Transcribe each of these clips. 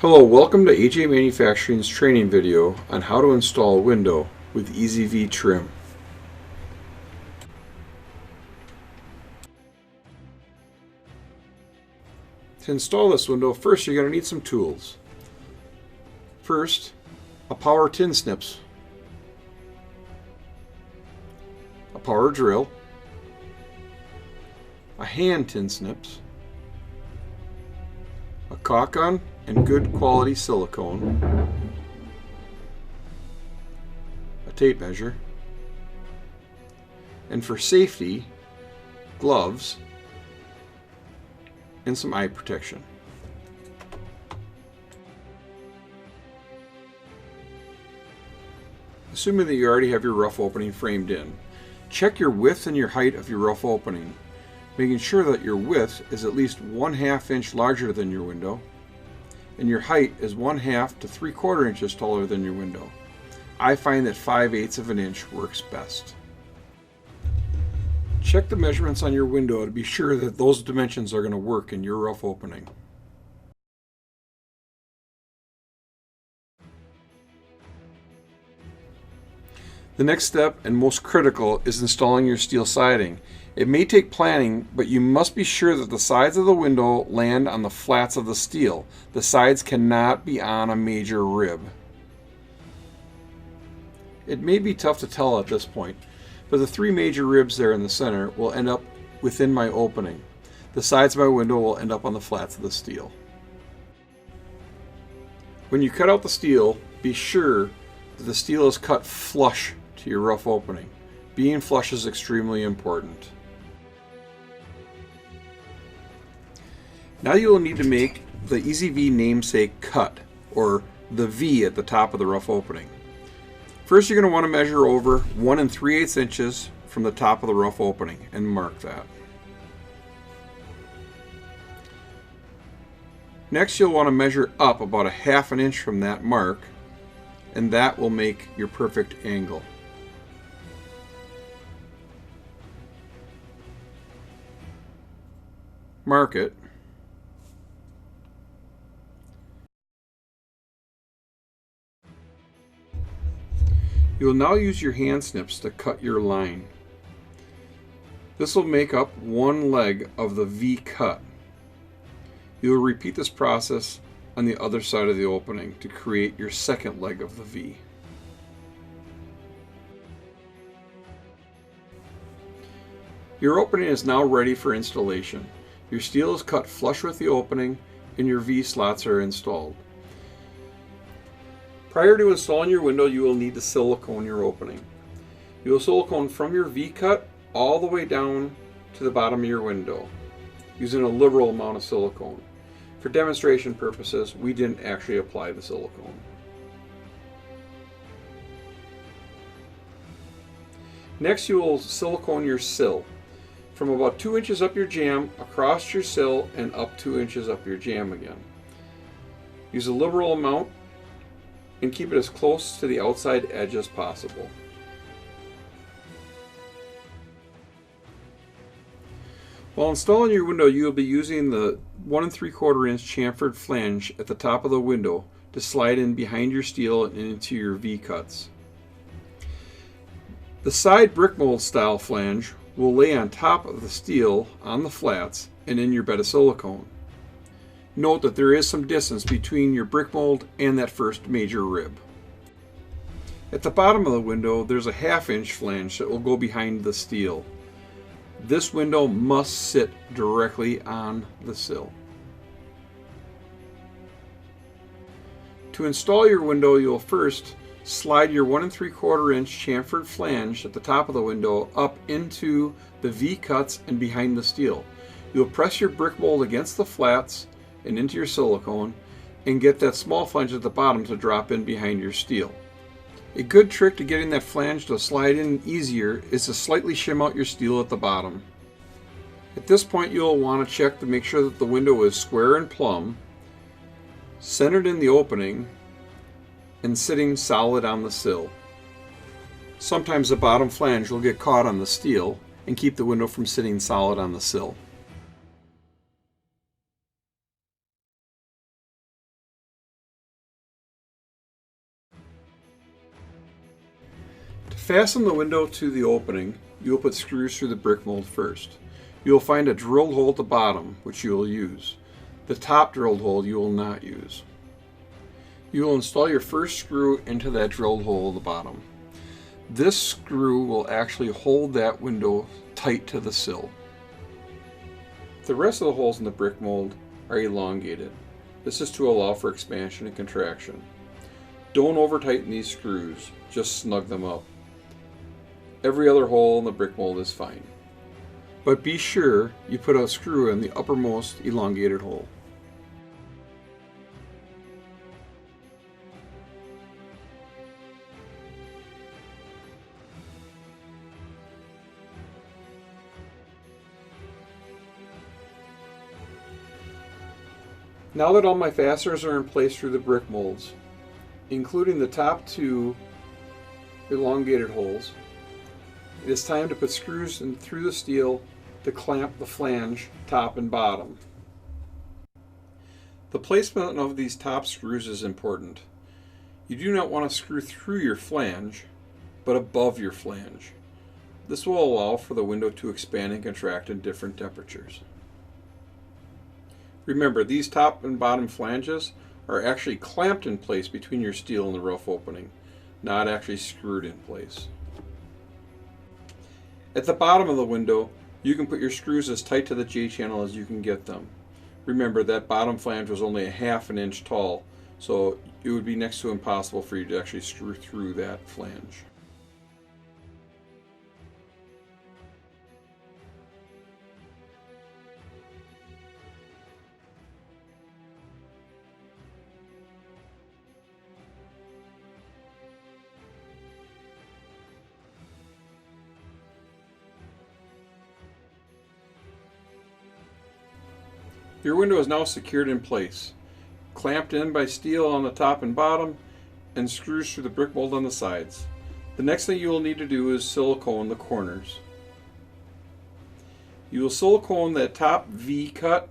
Hello, welcome to AJ Manufacturing's training video on how to install a window with EasyV trim. To install this window, first you're going to need some tools. First, a power tin snips, a power drill, a hand tin snips, a caulk gun and good quality silicone, a tape measure, and for safety, gloves, and some eye protection. Assuming that you already have your rough opening framed in, check your width and your height of your rough opening, making sure that your width is at least 1/2 inch larger than your window and your height is 1/2 to 3/4 inches taller than your window. I find that 5/8 of an inch works best. Check the measurements on your window to be sure that those dimensions are going to work in your rough opening. The next step, and most critical, is installing your steel siding. It may take planning, but you must be sure that the sides of the window land on the flats of the steel. The sides cannot be on a major rib. It may be tough to tell at this point, but the 3 major ribs there in the center will end up within my opening. The sides of my window will end up on the flats of the steel. When you cut out the steel, be sure that the steel is cut flush to your rough opening. Being flush is extremely important. Now you will need to make the EasyV namesake cut, or the V at the top of the rough opening. First, you're going to want to measure over 1 3/8 inches from the top of the rough opening and mark that. Next, you'll want to measure up about 1/2 inch from that mark, and that will make your perfect angle. Mark it. You will now use your hand snips to cut your line. This will make up one leg of the V cut. You will repeat this process on the other side of the opening to create your second leg of the V. Your opening is now ready for installation. Your steel is cut flush with the opening and your V slots are installed. Prior to installing your window, you will need to silicone your opening. You will silicone from your V cut all the way down to the bottom of your window, using a liberal amount of silicone. For demonstration purposes, we didn't actually apply the silicone. Next, you will silicone your sill. From about 2 inches up your jamb, across your sill, and up 2 inches up your jamb again. Use a liberal amount and keep it as close to the outside edge as possible. While installing your window, you will be using the 1 3/4 inch chamfered flange at the top of the window to slide in behind your steel and into your V cuts. The side brick mold style flange will lay on top of the steel on the flats and in your bed of silicone. Note that there is some distance between your brick mold and that first major rib. At the bottom of the window, there's a 1/2 inch flange that will go behind the steel. This window must sit directly on the sill. To install your window, you'll first slide your 1 3/4 inch chamfered flange at the top of the window up into the V cuts and behind the steel. You'll press your brick mold against the flats and into your silicone and get that small flange at the bottom to drop in behind your steel. A good trick to getting that flange to slide in easier is to slightly shim out your steel at the bottom. At this point, you'll want to check to make sure that the window is square and plumb, centered in the opening, and sitting solid on the sill. Sometimes the bottom flange will get caught on the steel and keep the window from sitting solid on the sill. fasten the window to the opening, you will put screws through the brick mold first. You will find a drilled hole at the bottom, which you will use. The top drilled hole you will not use. You will install your first screw into that drilled hole at the bottom. This screw will actually hold that window tight to the sill. The rest of the holes in the brick mold are elongated. This is to allow for expansion and contraction. Don't over tighten these screws, just snug them up. Every other hole in the brick mold is fine. But be sure you put a screw in the uppermost elongated hole. Now that all my fasteners are in place through the brick molds, including the top two elongated holes, it is time to put screws in through the steel to clamp the flange top and bottom. The placement of these top screws is important. You do not want to screw through your flange, but above your flange. This will allow for the window to expand and contract in different temperatures. Remember, these top and bottom flanges are actually clamped in place between your steel and the rough opening, not actually screwed in place. At the bottom of the window, you can put your screws as tight to the J-channel as you can get them. Remember, that bottom flange was only a ½ inch tall, so it would be next to impossible for you to actually screw through that flange. Your window is now secured in place, clamped in by steel on the top and bottom, and screws through the brick mold on the sides. The next thing you will need to do is silicone the corners. You will silicone that top V cut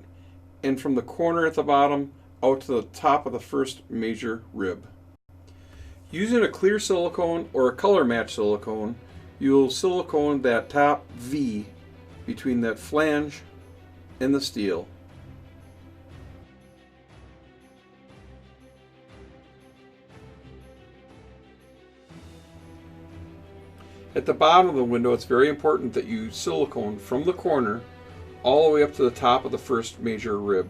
and from the corner at the bottom out to the top of the first major rib. Using a clear silicone or a color match silicone, you will silicone that top V between that flange and the steel. At the bottom of the window, it's very important that you silicone from the corner all the way up to the top of the first major rib.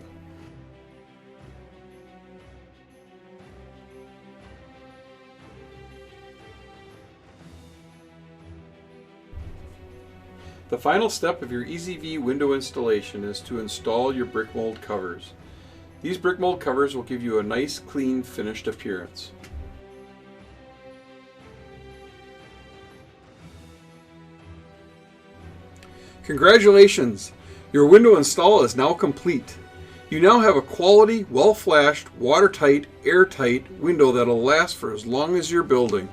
The final step of your EasyV window installation is to install your brick mold covers. These brick mold covers will give you a nice, clean, finished appearance. Congratulations! Your window install is now complete. You now have a quality, well-flashed, watertight, airtight window that'll last for as long as you're building.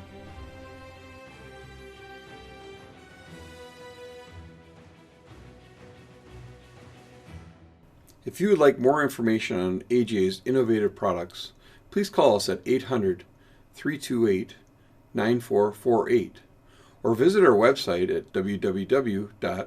If you would like more information on AJ's innovative products, please call us at 800-328-9448 or visit our website at www.ajdoor.com.